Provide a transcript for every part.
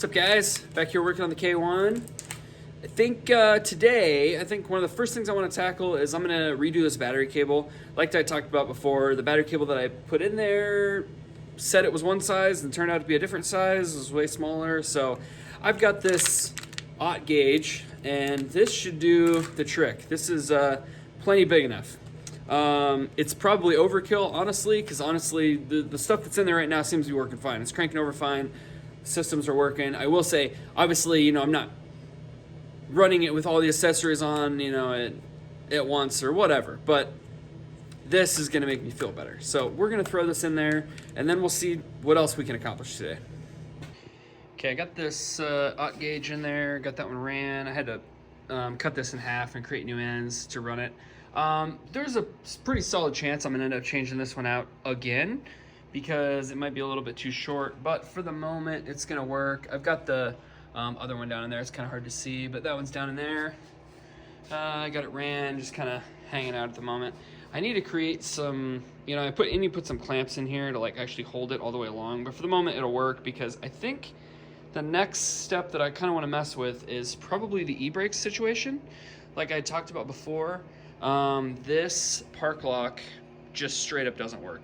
What's up, guys? Back here working on the K1. I think today, one of the first things I want to tackle is I'm going to redo this battery cable. Like I talked about before, the battery cable that I put in there said it was one size and turned out to be a different size. It was way smaller. So I've got this aught gauge, and this should do the trick. This is plenty big enough. It's probably overkill, honestly, because honestly, the stuff that's in there right now seems to be working fine. It's cranking over fine. Systems are working. I will say, obviously, I'm not running it with all the accessories on, at once or whatever, but this is going to make me feel better. So we're going to throw this in there, and then we'll see what else we can accomplish today. Okay, I got this aught gauge in there, got that one ran. I had to cut this in half and create new ends to run it. There's a pretty solid chance I'm going to end up changing this one out again, because it might be a little bit too short, but for the moment it's gonna work. I've got the other one down in there. It's kind of hard to see, but that one's down in there. I got it ran, just kind of hanging out at the moment. I need to create some, I need to put some clamps in here to like actually hold it all the way along, but for the moment it'll work, because I think the next step that I kind of want to mess with is probably the e-brake situation. Like I talked about before, this park lock just straight up doesn't work.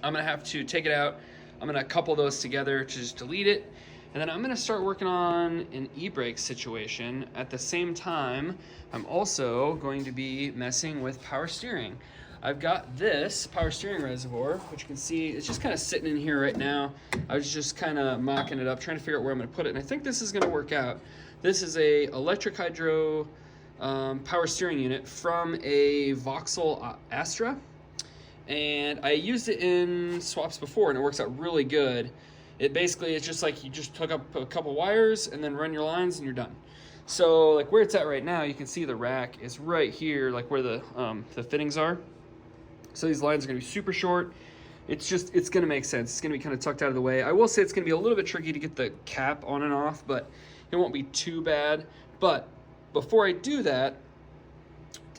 I'm gonna have to take it out. I'm gonna couple those together to just delete it. And then I'm gonna start working on an e-brake situation. At the same time, I'm also going to be messing with power steering. I've got this power steering reservoir, which you can see, it's just kind of sitting in here right now. I was just kind of mocking it up, trying to figure out where I'm gonna put it. And I think this is gonna work out. This is a electric hydro power steering unit from a Vauxhall Astra. And I used it in swaps before, and it works out really good. It's just like you just hook up a couple wires and then run your lines and you're done. So like where it's at right now, you can see the rack is right here, like where the fittings are. So these lines are gonna be super short. It's gonna make sense. It's gonna be kind of tucked out of the way. I will say it's gonna be a little bit tricky to get the cap on and off, but it won't be too bad. But before I do that,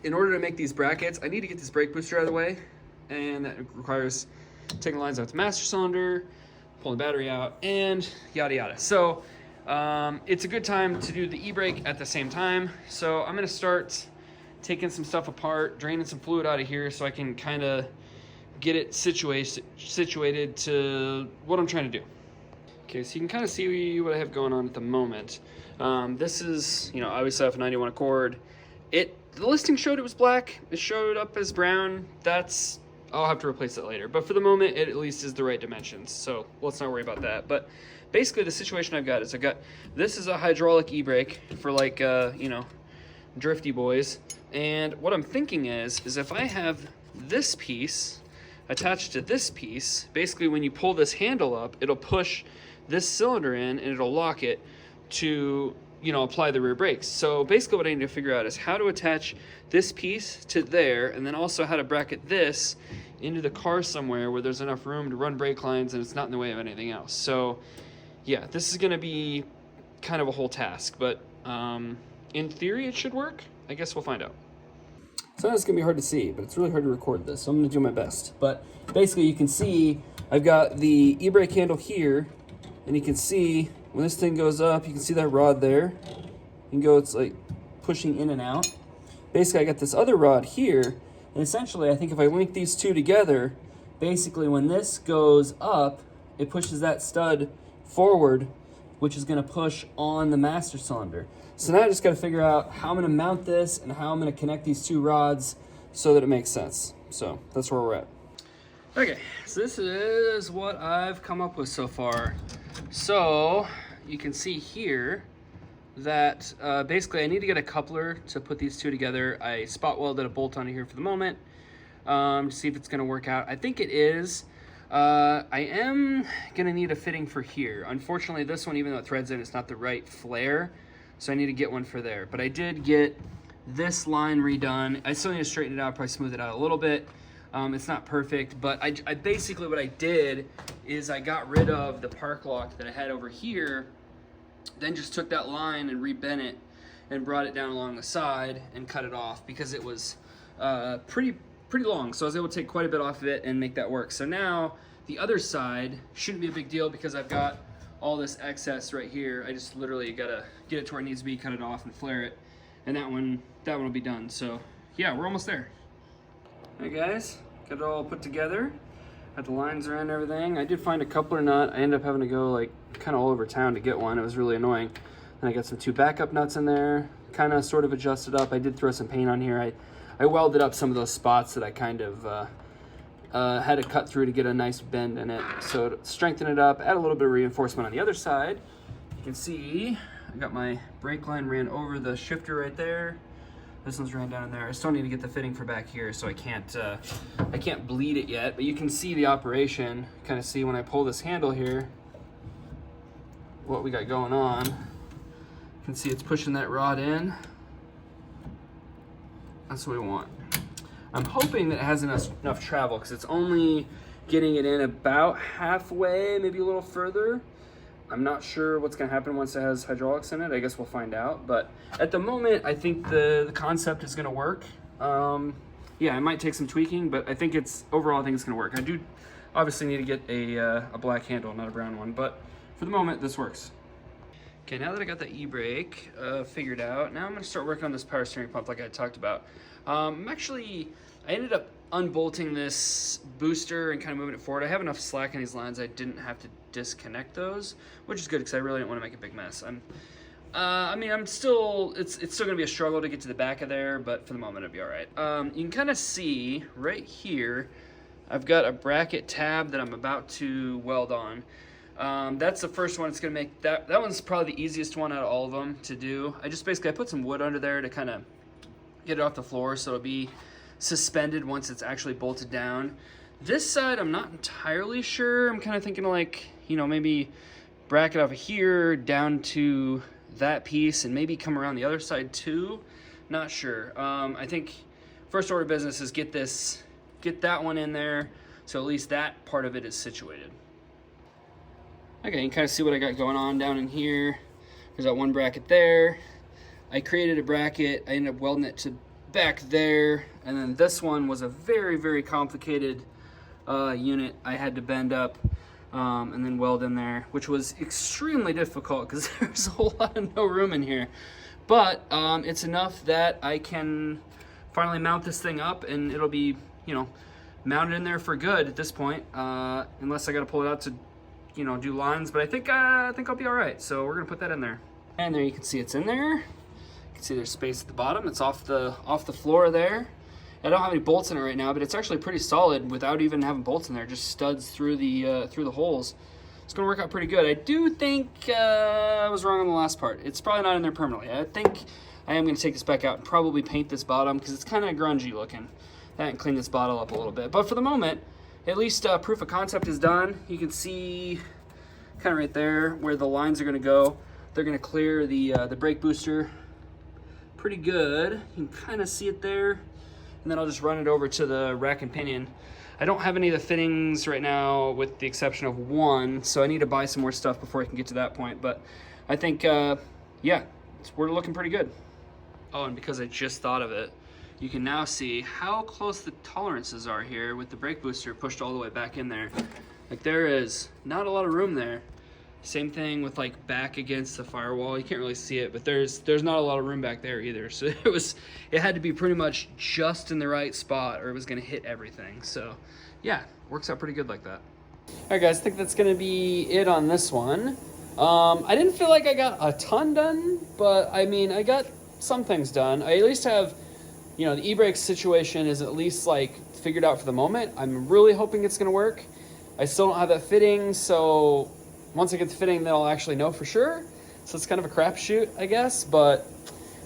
in order to make these brackets, I need to get this brake booster out of the way. And that requires taking the lines out the master cylinder, pulling the battery out, and yada yada. So it's a good time to do the e-brake at the same time. So I'm gonna start taking some stuff apart, draining some fluid out of here so I can kind of get it situated to what I'm trying to do. Okay, so you can kind of see what I have going on at the moment. This is, obviously I have a 91 Accord. The listing showed it was black. It showed up as brown. I'll have to replace it later, but for the moment it at least is the right dimensions, so let's not worry about that. But basically the situation I've got is this is a hydraulic e-brake for like drifty boys, and what I'm thinking is if I have this piece attached to this piece, basically when you pull this handle up, it'll push this cylinder in and it'll lock it to apply the rear brakes. So basically what I need to figure out is how to attach this piece to there, and then also how to bracket this into the car somewhere where there's enough room to run brake lines and it's not in the way of anything else. So yeah, this is gonna be kind of a whole task, but in theory it should work. I guess we'll find out. So it's gonna be hard to see, but it's really hard to record this, so I'm gonna do my best. But basically you can see I've got the e-brake handle here, and you can see when this thing goes up, you can see that rod there. It's like pushing in and out. Basically, I got this other rod here, and essentially, I think if I link these two together, basically when this goes up, it pushes that stud forward, which is gonna push on the master cylinder. So now I just gotta figure out how I'm gonna mount this and how I'm gonna connect these two rods so that it makes sense. So that's where we're at. Okay, so this is what I've come up with so far. So you can see here that basically I need to get a coupler to put these two together. I spot welded a bolt onto here for the moment to see if it's gonna work out. I think it is. I am gonna need a fitting for here. Unfortunately, this one, even though it threads in, it's not the right flare, so I need to get one for there. But I did get this line redone. I still need to straighten it out, probably smooth it out a little bit. It's not perfect, but I basically what I did is I got rid of the park lock that I had over here, then just took that line and rebent it and brought it down along the side and cut it off because it was pretty long. So I was able to take quite a bit off of it and make that work. So now the other side shouldn't be a big deal because I've got all this excess right here, I just literally gotta get it to where it needs to be, cut it off and flare it, and that one will be done. So yeah, we're almost there. Hey guys, got it all put together. Got the lines around everything. I did find a coupler nut. I ended up having to go like kind of all over town to get one. It was really annoying. And I got some 2 backup nuts in there, kind of sort of adjusted up. I did throw some paint on here. I welded up some of those spots that I kind of had to cut through to get a nice bend in it. So to strengthen it up, add a little bit of reinforcement on the other side. You can see I got my brake line ran over the shifter right there. This one's ran down in there. I still need to get the fitting for back here, so I can't bleed it yet. But you can see the operation. Kind of see when I pull this handle here, what we got going on. You can see it's pushing that rod in. That's what we want. I'm hoping that it has enough travel because it's only getting it in about halfway, maybe a little further. I'm not sure what's going to happen once it has hydraulics in it. I guess we'll find out. But at the moment, I think the concept is going to work. Yeah, it might take some tweaking, but I think overall, I think it's going to work. I do obviously need to get a black handle, not a brown one. But for the moment, this works. Okay, now that I got the e-brake figured out, now I'm going to start working on this power steering pump like I talked about. I ended up unbolting this booster and kind of moving it forward. I have enough slack in these lines I didn't have to disconnect those, which is good because I really didn't want to make a big mess. It's still going to be a struggle to get to the back of there, but for the moment it'll be all right. You can kind of see right here, I've got a bracket tab that I'm about to weld on. That's the first one. It's going to make that one's probably the easiest one out of all of them to do. I put some wood under there to kind of get it off the floor so it'll be suspended once it's actually bolted down. This side I'm not entirely sure. I'm kind of thinking like, maybe bracket off of here down to that piece and maybe come around the other side too. Not sure. I think first order of business is get that one in there so at least that part of it is situated. Okay, you can kind of see what I got going on down in here. There's that one bracket there. I created a bracket. I ended up welding it to back there. And then this one was a very, very complicated unit I had to bend up and then weld in there, which was extremely difficult because there's a whole lot of no room in here. But it's enough that I can finally mount this thing up and it'll be, mounted in there for good at this point, unless I got to pull it out to do lines, but I think I'll be all right. So we're gonna put that in there. And there you can see it's in there. You can see there's space at the bottom. It's off the floor there. I don't have any bolts in it right now, but it's actually pretty solid without even having bolts in there. Just studs through the holes. It's gonna work out pretty good. I do think I was wrong on the last part. It's probably not in there permanently. I think I am gonna take this back out and probably paint this bottom because it's kind of grungy looking. And clean this bottle up a little bit. But for the moment, at least proof of concept is done. You can see kind of right there where the lines are going to go. They're going to clear the brake booster pretty good. You can kind of see it there. And then I'll just run it over to the rack and pinion. I don't have any of the fittings right now with the exception of one, so I need to buy some more stuff before I can get to that point. But I think, yeah, we're looking pretty good. Oh, and because I just thought of it, you can now see how close the tolerances are here with the brake booster pushed all the way back in there. Like there is not a lot of room there. Same thing with like back against the firewall. You can't really see it, but there's not a lot of room back there either. So it had to be pretty much just in the right spot or it was gonna hit everything. So yeah, works out pretty good like that. All right guys, I think that's gonna be it on this one. I didn't feel like I got a ton done, but I mean, I got some things done. I at least have, the e-brake situation is at least like figured out for the moment. I'm really hoping it's gonna work. I still don't have that fitting, so once I get the fitting, then I'll actually know for sure. So it's kind of a crapshoot, I guess, but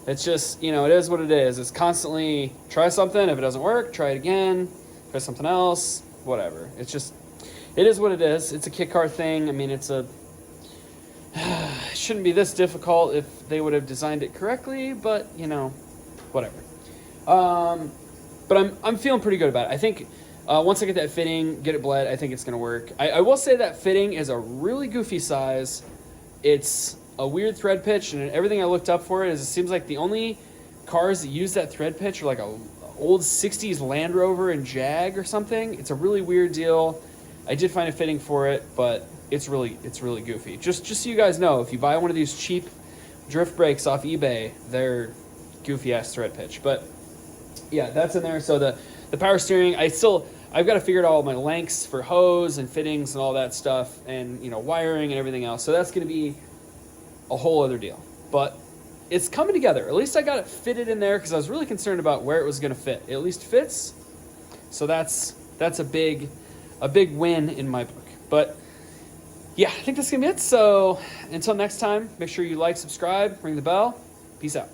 it's just, it is what it is. It's constantly try something. If it doesn't work, try it again, try something else, whatever. It's just, it is what it is. It's a kit car thing. I mean, it shouldn't be this difficult if they would have designed it correctly, but whatever. But I'm feeling pretty good about it. I think once I get that fitting, get it bled, I think it's going to work. I will say that fitting is a really goofy size. It's a weird thread pitch, and everything I looked up for it seems like the only cars that use that thread pitch are like a old 60s Land Rover and Jag or something. It's a really weird deal. I did find a fitting for it, but it's really goofy. Just so you guys know, if you buy one of these cheap drift brakes off eBay, they're goofy ass thread pitch. But yeah, that's in there. So the power steering, I've got to figure out all my lengths for hose and fittings and all that stuff, and wiring and everything else. So that's going to be a whole other deal. But it's coming together. At least I got it fitted in there because I was really concerned about where it was going to fit. It at least fits. So that's a big win in my book. But yeah, I think that's going to be it. So until next time, make sure you like, subscribe, ring the bell. Peace out.